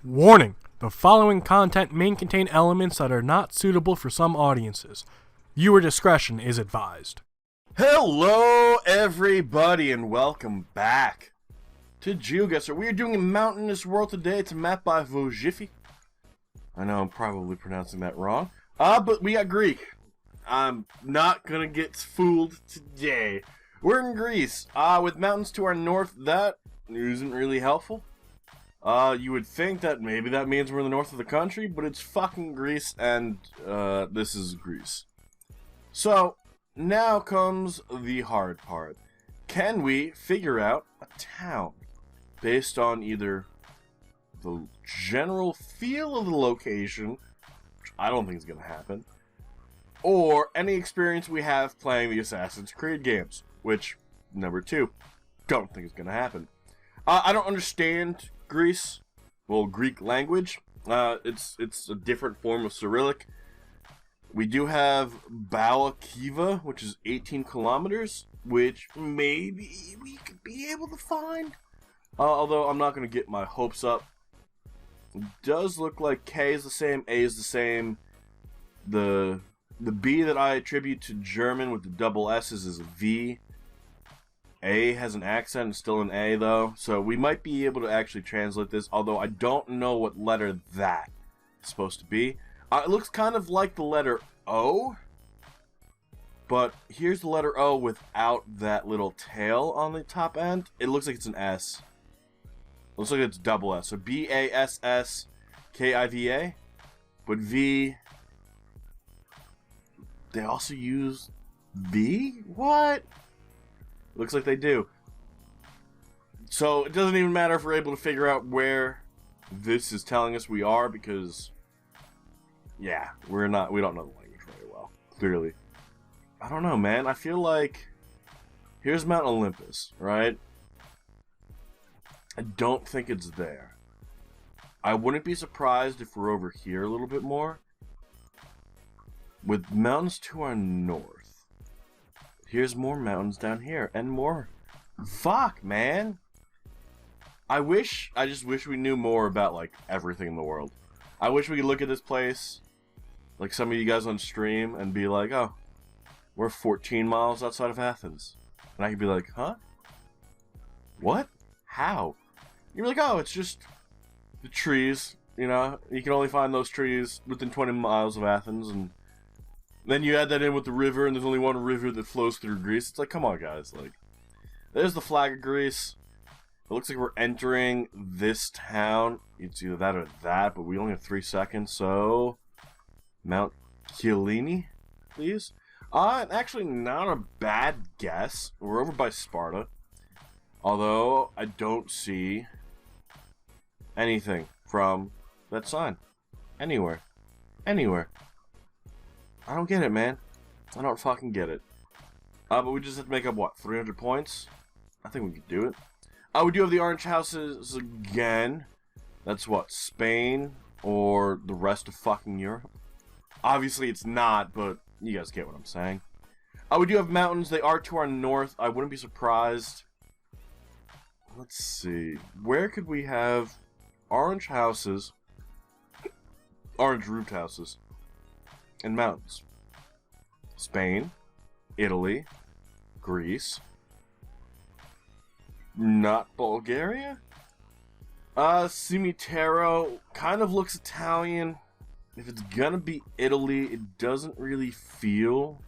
Warning! The following content may contain elements that are not suitable for some audiences. Viewer discretion is advised. Hello, everybody, and welcome back to Geoguessr. We are doing a mountainous world today. It's a map by Geoguessr. I know I'm probably pronouncing that wrong. But we got Greek. I'm not gonna get fooled today. We're in Greece. With mountains to our north, that isn't really helpful. You would think that maybe that means we're in the north of the country, but it's fucking Greece, and this is Greece. So, now comes the hard part. Can we figure out a town based on either the general feel of the location, which I don't think is going to happen, or any experience we have playing the Assassin's Creed games, which, number two, don't think is going to happen. I don't understand Greece, Greek language. It's a different form of Cyrillic. We do have Balakiva, which is 18 kilometers, which maybe we could be able to find. Although I'm not going to get my hopes up. It does look like K is the same, A is the same. The B that I attribute to German with the double S's is a V. A has an accent, it's still an A though, so we might be able to actually translate this, although I don't know what letter that is supposed to be. It looks kind of like the letter O, but here's the letter O without that little tail on the top end. It looks like it's an S. It looks like it's double S, so B-A-S-S-K-I-V-A, but V, they also use V? What? Looks like they do. So it doesn't even matter if we're able to figure out where this is telling us we are, because yeah, we don't know the language very well, clearly. I don't know, man. I feel like here's Mount Olympus, right? I don't think it's there. I wouldn't be surprised if we're over here a little bit more. With mountains to our north. Here's more mountains down here, and more. Fuck, man. I just wish we knew more about, like, everything in the world. I wish we could look at this place, like some of you guys on stream, and be like, oh, we're 14 miles outside of Athens. And I could be like, huh? What? How? You're like, oh, it's just the trees, you know? You can only find those trees within 20 miles of Athens, and then you add that in with the river, and there's only one river that flows through Greece. It's like, come on, guys. Like, there's the flag of Greece. It looks like we're entering this town. It's either that or that, but we only have 3 seconds, so Mount Kyllini, please. Actually, not a bad guess. We're over by Sparta. Although, I don't see anything from that sign. Anywhere. Anywhere. I don't get it, man. I don't fucking get it. But we just have to make up, what, 300 points? I think we can do it. We do have the orange houses again. That's what, Spain or the rest of fucking Europe? Obviously it's not, but you guys get what I'm saying. We do have mountains. They are to our north. I wouldn't be surprised. Let's see. Where could we have orange houses, orange roofed houses, and mountains? Spain, Italy, Greece, not Bulgaria? Cimitero kind of looks Italian. If it's gonna be Italy, it doesn't really feel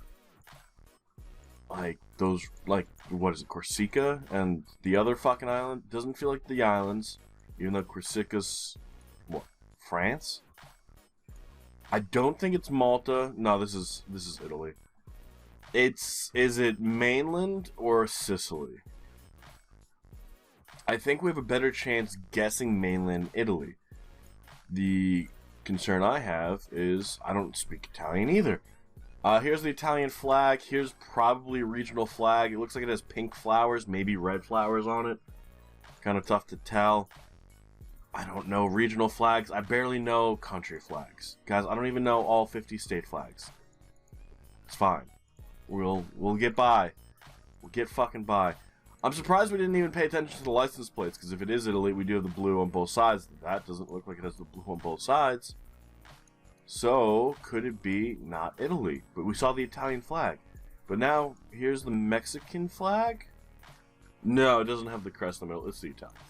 like those, like, what is it, Corsica and the other fucking island? It doesn't feel like the islands, even though Corsica's, what, France? I don't think it's Malta. No, this is Italy. Is it mainland or Sicily? I think we have a better chance guessing mainland Italy. The concern I have is I don't speak Italian either. Here's the Italian flag. Here's probably a regional flag. It looks like it has pink flowers, maybe red flowers on it. Kind of tough to tell. I don't know regional flags. I barely know country flags. Guys, I don't even know all 50 state flags. It's fine. We'll get by. We'll get fucking by. I'm surprised we didn't even pay attention to the license plates, because if it is Italy, we do have the blue on both sides. That doesn't look like it has the blue on both sides. So, could it be not Italy? But we saw the Italian flag. But now, here's the Mexican flag? No, it doesn't have the crest in the middle. It's the Italian flag.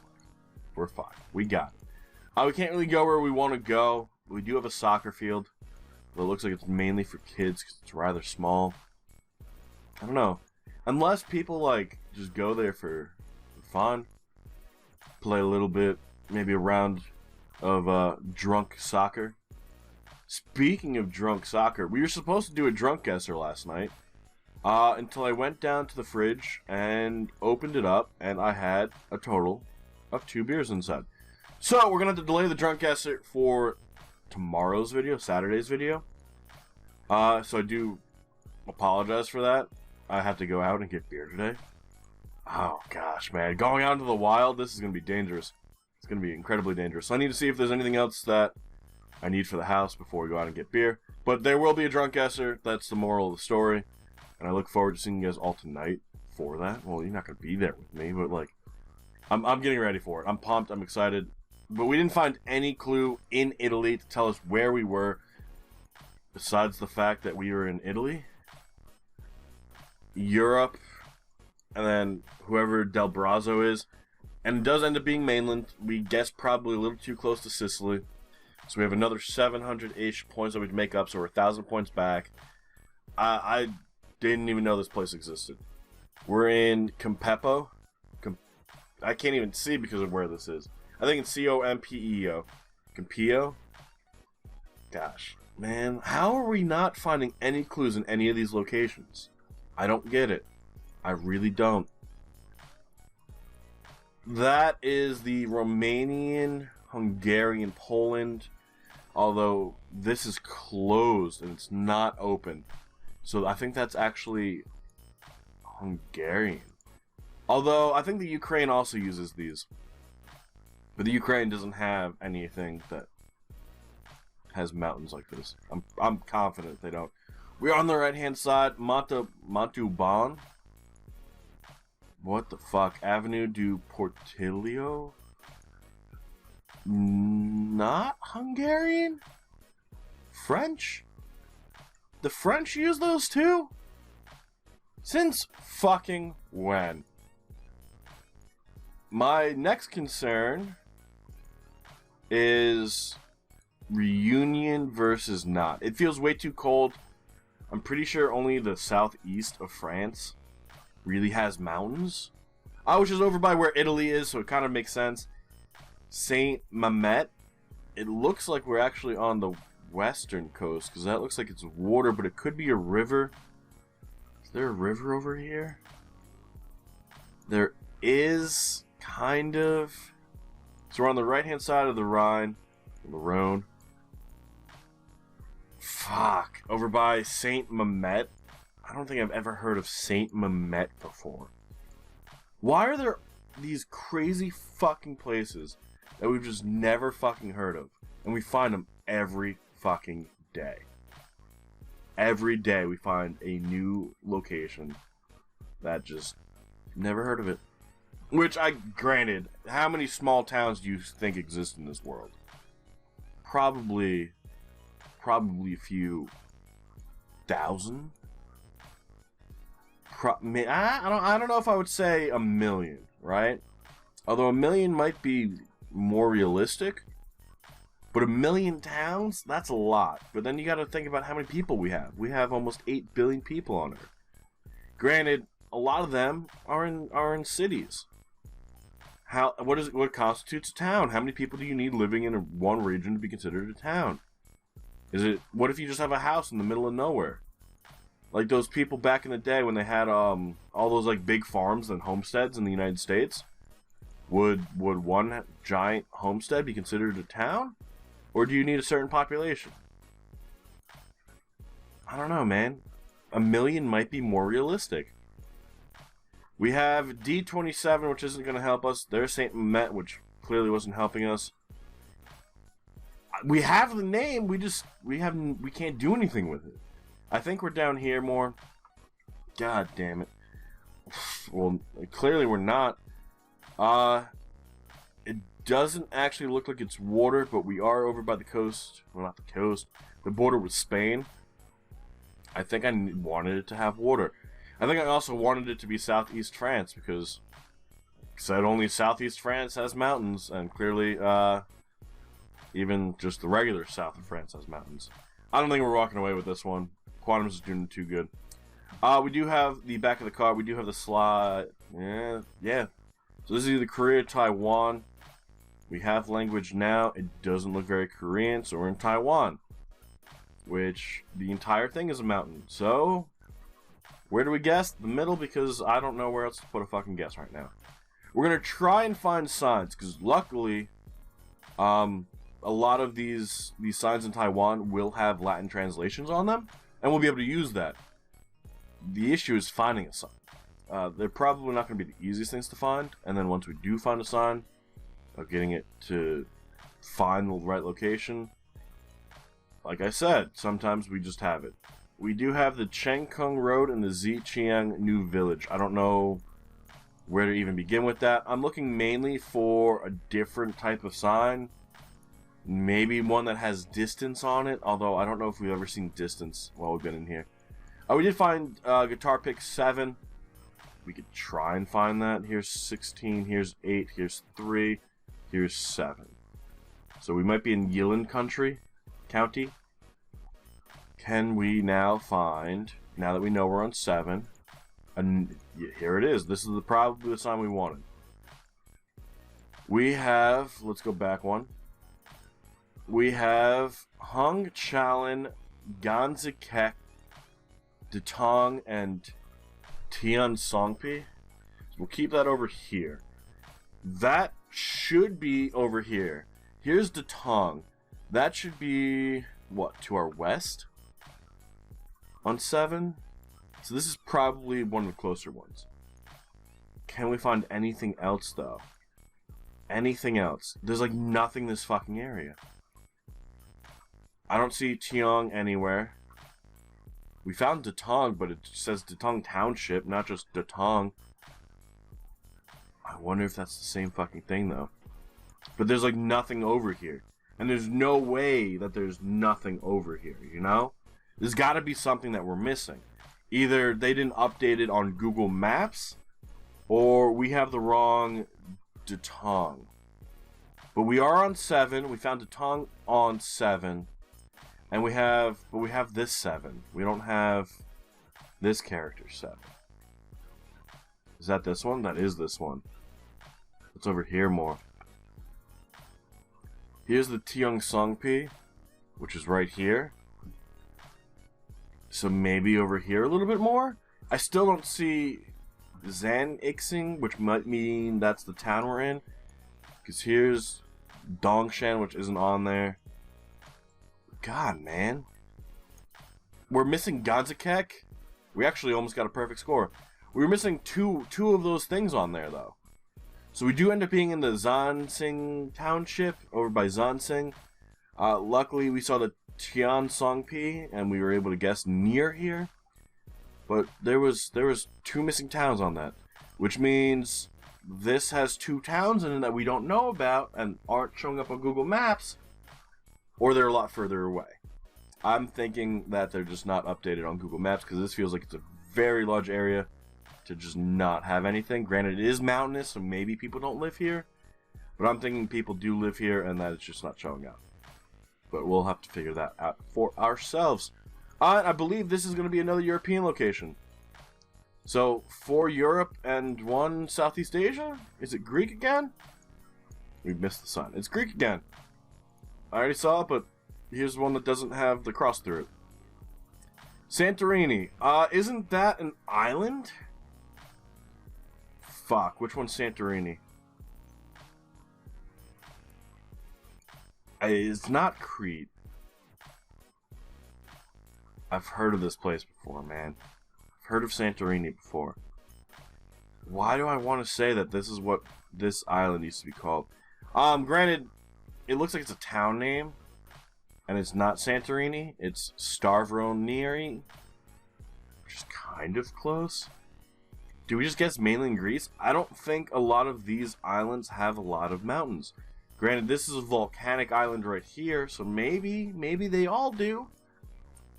We're fine. We got it. We can't really go where we want to go. We do have a soccer field. But it looks like it's mainly for kids because it's rather small. I don't know. Unless people, like, just go there for fun. Play a little bit. Maybe a round of drunk soccer. Speaking of drunk soccer, we were supposed to do a drunk guesser last night. Until I went down to the fridge and opened it up, and I had a total of 2 beers inside. So, we're going to have to delay the drunk guesser for tomorrow's video, Saturday's video. So I do apologize for that. I have to go out and get beer today. Oh, gosh, man. Going out into the wild, this is going to be dangerous. It's going to be incredibly dangerous. So I need to see if there's anything else that I need for the house before we go out and get beer. But there will be a drunk guesser. That's the moral of the story. And I look forward to seeing you guys all tonight for that. Well, you're not going to be there with me, but, like, I'm getting ready for it. I'm pumped. I'm excited. But we didn't find any clue in Italy to tell us where we were, besides the fact that we were in Italy, Europe, and then whoever Del Brazzo is. And it does end up being mainland. We guessed probably a little too close to Sicily. So we have another 700-ish points that we can make up, so we're 1,000 points back. I didn't even know this place existed. We're in Compepo. I can't even see because of where this is. I think it's C-O-M-P-E-O. Compio? Gosh, man. How are we not finding any clues in any of these locations? I don't get it. I really don't. That is the Romanian, Hungarian, Poland. Although this is closed and it's not open. So I think that's actually Hungarian. Although I think the Ukraine also uses these. But the Ukraine doesn't have anything that has mountains like this. I'm confident they don't. We're on the right-hand side. Montauban. What the fuck? Avenue du Portillo? Not Hungarian? French? The French use those too? Since fucking when? My next concern is Reunion versus not. It feels way too cold. I'm pretty sure only the southeast of France really has mountains. Which is over by where Italy is, so it kind of makes sense. Saint Mamet. It looks like we're actually on the western coast, because that looks like it's water, but it could be a river. Is there a river over here? There is, kind of. So we're on the right-hand side of the Rhine, the Rhone. Fuck. Over by Saint Mamet. I don't think I've ever heard of Saint Mamet before. Why are there these crazy fucking places that we've just never fucking heard of? And we find them every fucking day. Every day we find a new location that just never heard of it. Which, granted, how many small towns do you think exist in this world? Probably a few thousand. I don't know if I would say a million, right? Although a million might be more realistic. But a million towns, that's a lot. But then you got to think about how many people we have. We have almost 8 billion people on Earth. Granted, a lot of them are in cities. What constitutes a town? How many people do you need living in one region to be considered a town? What if you just have a house in the middle of nowhere? Like those people back in the day when they had all those like big farms and homesteads in the United States. Would one giant homestead be considered a town? Or do you need a certain population? I don't know, man. A million might be more realistic. We have D27, which isn't going to help us. There's St. Mamet, which clearly wasn't helping us. We have the name, we can't do anything with it. I think we're down here more. God damn it. well, clearly we're not. It doesn't actually look like it's water, but we are over by the coast. Well, not the coast. The border with Spain. I think I wanted it to have water. I think I also wanted it to be southeast France because said only southeast France has mountains, and clearly, even just the regular south of France has mountains. I don't think we're walking away with this one. Quantum's is doing too good. We do have the back of the card. We do have the slide. Yeah. So this is either Korea or Taiwan. We have language now. It doesn't look very Korean, so we're in Taiwan. Which, the entire thing is a mountain. So, where do we guess? The middle, because I don't know where else to put a fucking guess right now. We're going to try and find signs, because luckily, a lot of these signs in Taiwan will have Latin translations on them, and we'll be able to use that. The issue is finding a sign. They're probably not going to be the easiest things to find, and then once we do find a sign, of getting it to find the right location, like I said, sometimes we just have it. We do have the Chengkung Road and the Ziqiang New Village. I don't know where to even begin with that. I'm looking mainly for a different type of sign. Maybe one that has distance on it, although I don't know if we've ever seen distance while we've been in here. We did find guitar pick 7. We could try and find that. Here's 16, here's 8, here's 3, here's 7. So we might be in Yilan County. Can we now find, now that we know we're on 7, and here it is. This is probably the sign we wanted. We have, let's go back one. We have Hung Chalin, Ganzikek, Detong, and Tian Songpi. We'll keep that over here. That should be over here. Here's Detong. That should be, what, to our west? On 7? So this is probably one of the closer ones. Can we find anything else, though? Anything else? There's like nothing in this fucking area. I don't see Tiong anywhere. We found Detong, but it says Detong Township, not just Detong. I wonder if that's the same fucking thing, though. But there's like nothing over here. And there's no way that there's nothing over here, you know? There's gotta be something that we're missing. Either they didn't update it on Google Maps, or we have the wrong Detong. But we are on 7. We found Detong on 7. And we have this 7. We don't have this character 7. Is that this one? That is this one. It's over here more. Here's the Tiong Songpi, which is right here. So maybe over here a little bit more? I still don't see Zan Ixing, which might mean that's the town we're in. Because here's Dongshan, which isn't on there. God, man. We're missing Ganzikek. We actually almost got a perfect score. We were missing two of those things on there, though. So we do end up being in the Zansing Township, over by Zansing. Luckily, we saw the Tian Songpi, and we were able to guess near here. But there was 2 missing towns on that. Which means this has 2 towns in it that we don't know about and aren't showing up on Google Maps. Or they're a lot further away. I'm thinking that they're just not updated on Google Maps because this feels like it's a very large area to just not have anything. Granted, it is mountainous, so maybe people don't live here. But I'm thinking people do live here and that it's just not showing up. But we'll have to figure that out for ourselves. I believe this is going to be another European location. So, 4 Europe and 1 Southeast Asia? Is it Greek again? We've missed the sign. It's Greek again. I already saw it, but here's one that doesn't have the cross through it. Santorini. Isn't that an island? Fuck, which one's Santorini? It's not Crete. I've heard of this place before, man. I've heard of Santorini before. Why do I want to say that this is what this island used to be called? Granted, it looks like it's a town name, and it's not Santorini. It's Stavroniri, which is kind of close. Do we just guess mainland Greece? I don't think a lot of these islands have a lot of mountains. Granted, this is a volcanic island right here, so maybe they all do.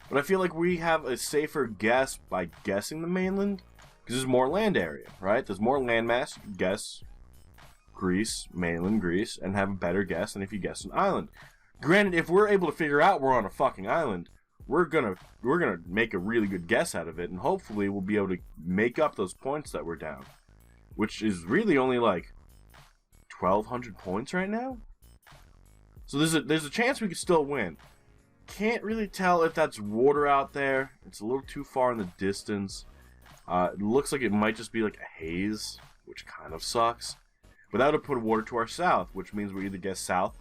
But I feel like we have a safer guess by guessing the mainland, because there's more land area, right? There's more landmass. You can guess Greece, mainland Greece, and have a better guess than if you guess an island. Granted, if we're able to figure out we're on a fucking island, we're gonna make a really good guess out of it, and hopefully we'll be able to make up those points that we're down, which is really only like 1,200 points right now. So there's a chance we could still win. Can't really tell if that's water out there. It's a little too far in the distance. It looks like it might just be like a haze, which kind of sucks. But that would put water to our south, which means we either guess south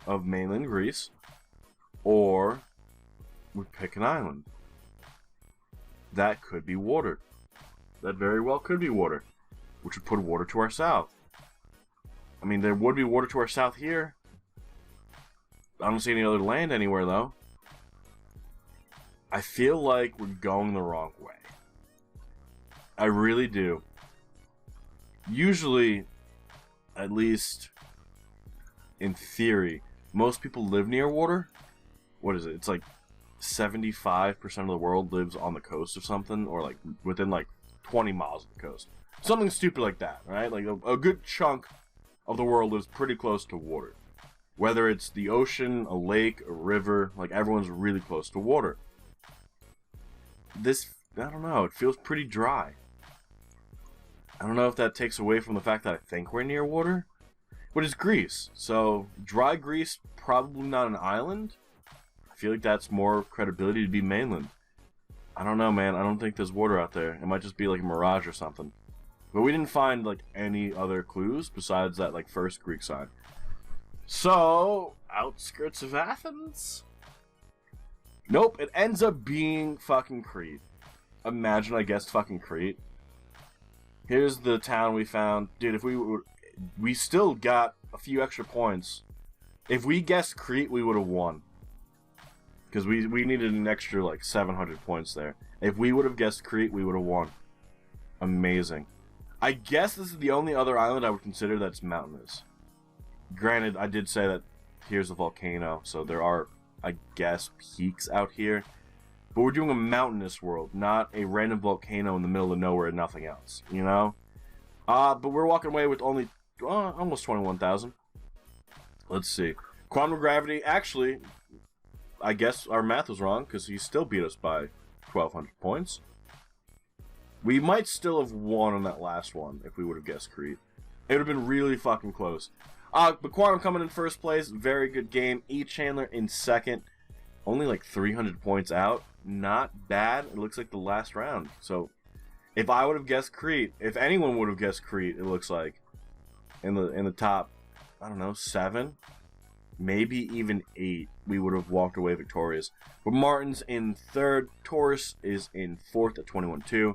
of mainland Greece, or we pick an island. That could be water. That very well could be water, which would put water to our south. I mean, there would be water to our south here. I don't see any other land anywhere, though. I feel like we're going the wrong way. I really do. Usually, at least in theory, most people live near water. What is it? It's like 75% of the world lives on the coast of something, or like within like 20 miles of the coast. Something stupid like that, right? Like a good chunk of the world lives pretty close to water. Whether it's the ocean, a lake, a river, like everyone's really close to water. This, I don't know, it feels pretty dry. I don't know if that takes away from the fact that I think we're near water, but it's Greece, so dry Greece, probably not an island. I feel like that's more credibility to be mainland. I don't know, man. I don't think there's water out there. It might just be like a mirage or something. But we didn't find like any other clues besides that like first Greek sign. So, outskirts of Athens? Nope, it ends up being fucking Crete. Imagine I guessed fucking Crete. Here's the town we found. Dude, if we still got a few extra points. If we guessed Crete, we would have won. Because we needed an extra, like, 700 points there. If we would have guessed Crete, we would have won. Amazing. I guess this is the only other island I would consider that's mountainous. Granted, I did say that here's a volcano, so there are, I guess, peaks out here. But we're doing a mountainous world, not a random volcano in the middle of nowhere and nothing else, you know? But we're walking away with only almost 21,000. Let's see. Quantum gravity, actually, I guess our math was wrong, because he still beat us by 1,200 points. We might still have won on that last one if we would have guessed Crete. It would have been really fucking close. But Quantum coming in first place, very good game. E-Chandler in second, only like 300 points out. Not bad. It looks like the last round. So, if I would have guessed Crete, if anyone would have guessed Crete, it looks like in the top, I don't know, 7, maybe even 8, we would have walked away victorious. But Martin's in third. Taurus is in fourth at 21-2.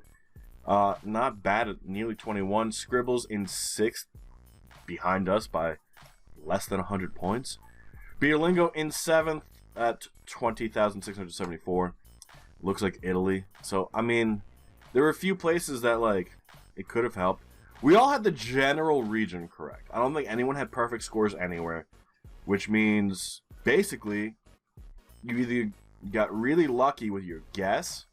Not bad at nearly 21. Scribbles in sixth, behind us by less than 100 points. Biolingo in seventh at 20,674. Looks like Italy. So, I mean, there were a few places that, like, it could have helped. We all had the general region correct. I don't think anyone had perfect scores anywhere, which means, basically, you either got really lucky with your guess,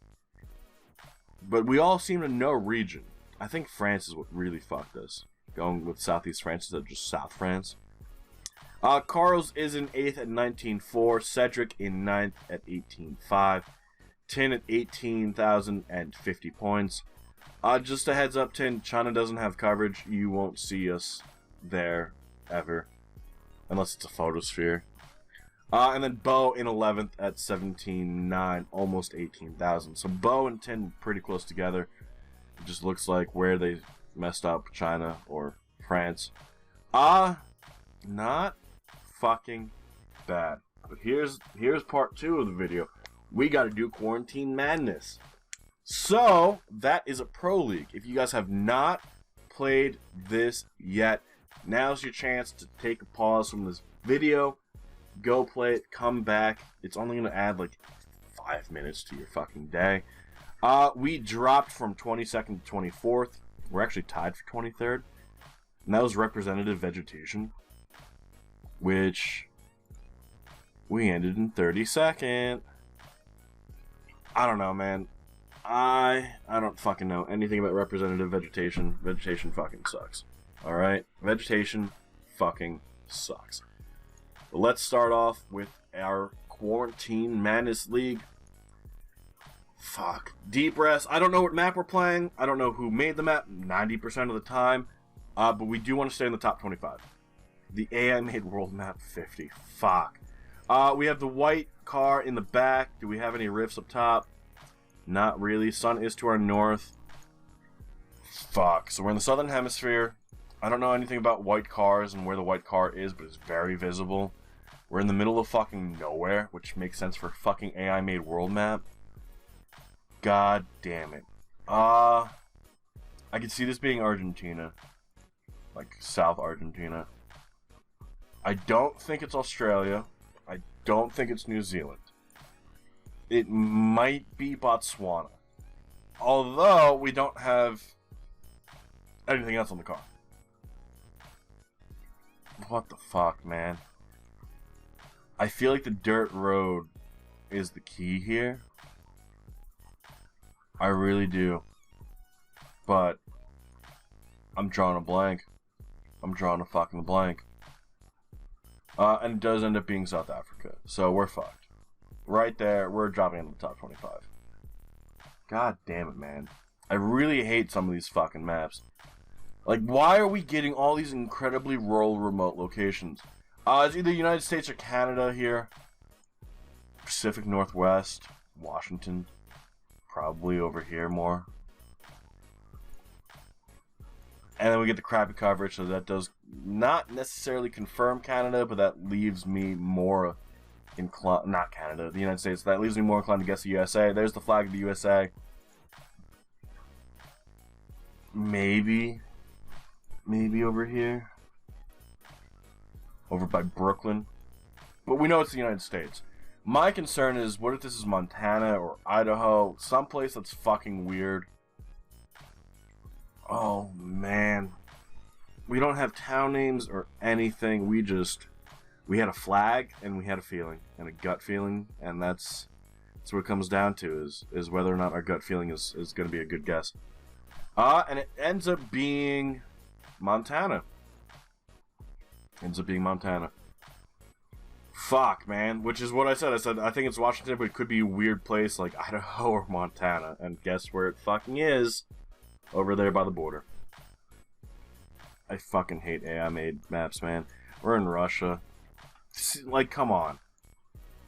but we all seem to know region. I think France is what really fucked us, going with Southeast France instead of just South France. Carlos is in 8th at 19.4. Cedric in 9th at 18.5. Tin at 18,050 points. Just a heads up, Tin, China doesn't have coverage. You won't see us there ever, unless it's a photosphere. And then Bo in 11th at 17.9, almost 18,000. So Bo and Tin pretty close together. It just looks like where they messed up, China or France. Not fucking bad. But here's part 2 of the video. We gotta do Quarantine Madness. So, that is a Pro League. If you guys have not played this yet, now's your chance to take a pause from this video, go play it, come back. It's only gonna add like 5 minutes to your fucking day. We dropped from 22nd to 24th. We're actually tied for 23rd. And that was representative vegetation, which we ended in 32nd. I don't know, man. I don't fucking know anything about representative vegetation. Vegetation fucking sucks. Alright? Vegetation fucking sucks. But let's start off with our Quarantine Madness League. Fuck. Deep rest. I don't know what map we're playing. I don't know who made the map 90% of the time. But we do want to stay in the top 25. The AI made world map 50. Fuck. We have the white car in the back. Do we have any rifts up top? Not really. Sun is to our north. Fuck. So we're in the southern hemisphere. I don't know anything about white cars and where the white car is, but it's very visible. We're in the middle of fucking nowhere, which makes sense for fucking AI made world map. God damn it. I can see this being Argentina. Like, South Argentina. I don't think it's Australia. I don't think it's New Zealand. It might be Botswana. Although, we don't have anything else on the car. What the fuck, man? I feel like the dirt road is the key here. I really do. But I'm drawing a blank. I'm drawing a fucking blank. And it does end up being South Africa. So we're fucked. Right there, we're dropping into the top 25. God damn it, man. I really hate some of these fucking maps. Like, why are we getting all these incredibly rural, remote locations? It's either United States or Canada here. Pacific Northwest, Washington. Probably over here more. And then we get the crappy coverage, so that does not necessarily confirm Canada, but that leaves me more inclined... Not Canada, the United States. That leaves me more inclined to guess the USA. There's the flag of the USA. Maybe over here. Over by Brooklyn. But we know it's the United States. My concern is, what if this is Montana or Idaho? Someplace that's fucking weird. Oh, man. We don't have town names or anything. We had a flag and we had a feeling. And a gut feeling. And that's what it comes down to, is whether or not our gut feeling is going to be a good guess. And it ends up being Montana. Fuck, man. Which is what I said. I said, I think it's Washington, but it could be a weird place like Idaho or Montana. And guess where it fucking is? Over there by the border. I fucking hate AI-made maps, man. We're in Russia. Like, come on.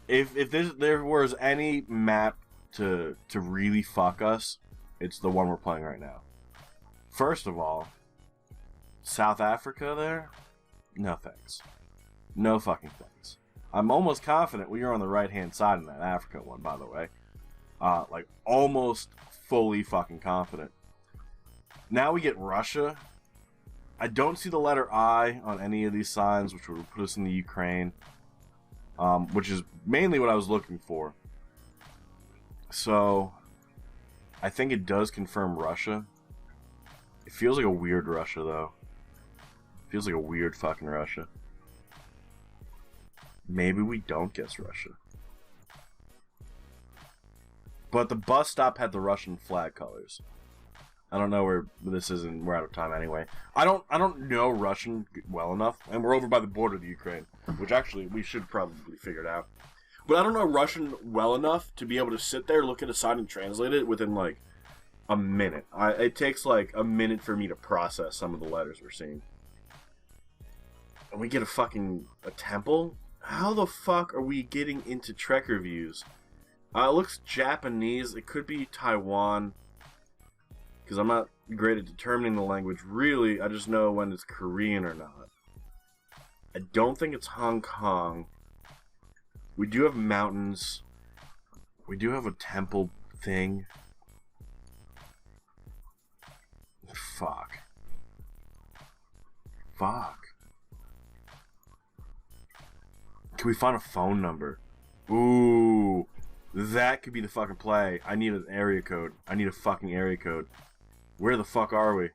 If there was any map to really fuck us, it's the one we're playing right now. First of all, South Africa there? No thanks. No fucking thanks. I'm almost confident we are on the right-hand side in that Africa one, by the way. Like, almost fully fucking confident. Now we get Russia. I don't see the letter I on any of these signs, which would put us in the Ukraine. Which is mainly what I was looking for. So, I think it does confirm Russia. It feels like a weird Russia, though. It feels like a weird fucking Russia. Maybe we don't guess Russia. But the bus stop had the Russian flag colors. I don't know where this is, and we're out of time anyway. I don't know Russian well enough, and we're over by the border of the Ukraine, which actually we should probably figure it out. But I don't know Russian well enough to be able to sit there, look at a sign, and translate it within like a minute. It takes like a minute for me to process some of the letters we're seeing. And we get a temple? How the fuck are we getting into Trek reviews? It looks Japanese. It could be Taiwan. Because I'm not great at determining the language. Really, I just know when it's Korean or not. I don't think it's Hong Kong. We do have mountains. We do have a temple thing. Fuck. Can we find a phone number? Ooh. That could be the fucking play. I need an area code. I need a fucking area code. Where the fuck are we?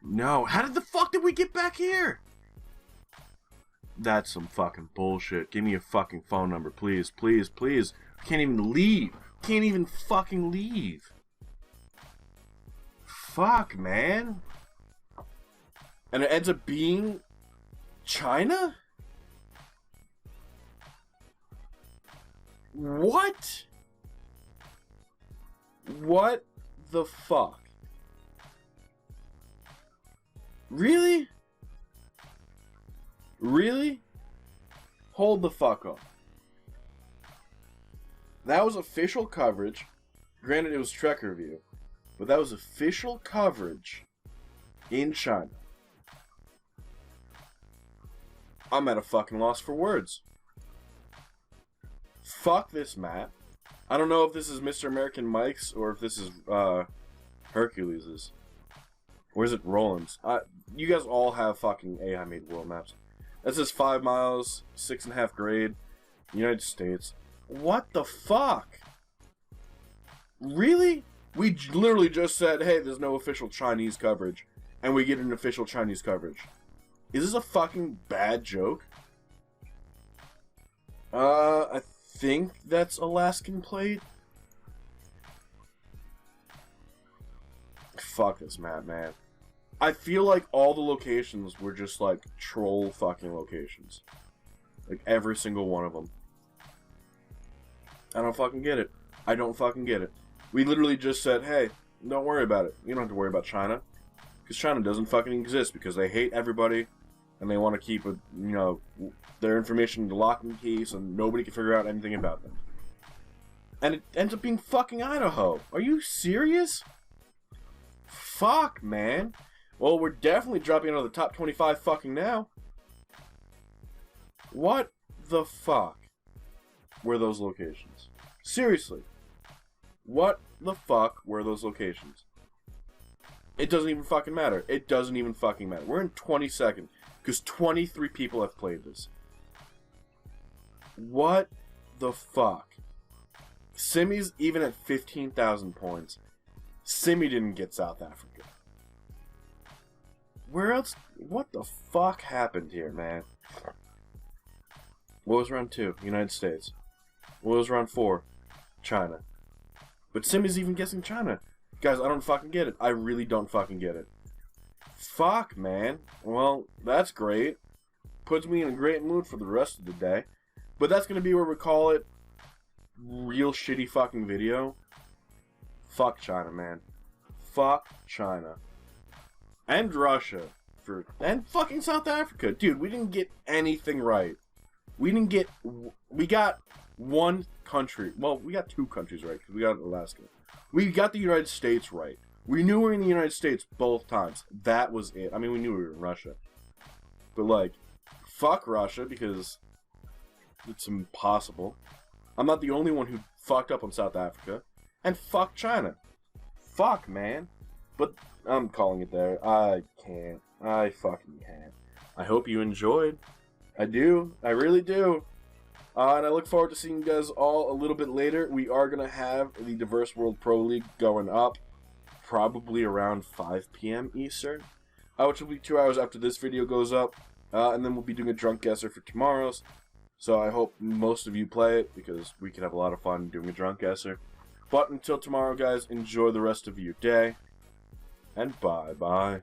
No, how the fuck did we get back here? That's some fucking bullshit. Give me a fucking phone number, please, please, please. I can't even leave. Can't even fucking leave. Fuck, man. And it ends up being China? What? What the fuck? Really? Really? Hold the fuck up. That was official coverage. Granted, it was Trek Review. But that was official coverage in China. I'm at a fucking loss for words. Fuck this map. I don't know if this is Mr. American Mike's or if this is Hercules's. Or is it Roland's? You guys all have fucking AI made world maps. That says 5 miles, 6.5 grade, United States. What the fuck? Really? We literally just said, hey, there's no official Chinese coverage. And we get an official Chinese coverage. Is this a fucking bad joke? I think that's Alaskan plate. Fuck this map, man. I feel like all the locations were just like troll fucking locations. Like every single one of them. I don't fucking get it. I don't fucking get it. We literally just said, hey, don't worry about it. You don't have to worry about China. Because China doesn't fucking exist because they hate everybody and they want to keep, their information locked in case and nobody can figure out anything about them. And it ends up being fucking Idaho. Are you serious? Fuck, man. Well, we're definitely dropping out of the top 25 fucking now. What the fuck were those locations? Seriously. What the fuck were those locations? It doesn't even fucking matter. It doesn't even fucking matter. We're in 22nd because 23 people have played this. What the fuck? Simi's even at 15,000 points. Simi didn't get South Africa. Where else? What the fuck happened here, man? What was round 2? United States. What was round 4? China. But Simi's even guessing China. Guys, I don't fucking get it. I really don't fucking get it. Fuck, man. Well, that's great. Puts me in a great mood for the rest of the day. But that's gonna be where we call it real shitty fucking video. Fuck China, man. Fuck China. And Russia. And fucking South Africa. Dude, we didn't get anything right. We got one country. Well, we got 2 countries right, because we got Alaska. We got the United States right. We knew we were in the United States both times. That was it. I mean, we knew we were in Russia. But, like, fuck Russia, because it's impossible. I'm not the only one who fucked up on South Africa. And fuck China. Fuck, man. But I'm calling it there. I can't. I fucking can't. I hope you enjoyed. I do. I really do. And I look forward to seeing you guys all a little bit later. We are going to have the Diverse World Pro League going up probably around 5 p.m. Eastern, which will be 2 hours after this video goes up. And then we'll be doing a Drunk Guesser for tomorrow's. So I hope most of you play it because we can have a lot of fun doing a Drunk Guesser. But until tomorrow, guys, enjoy the rest of your day. And bye-bye.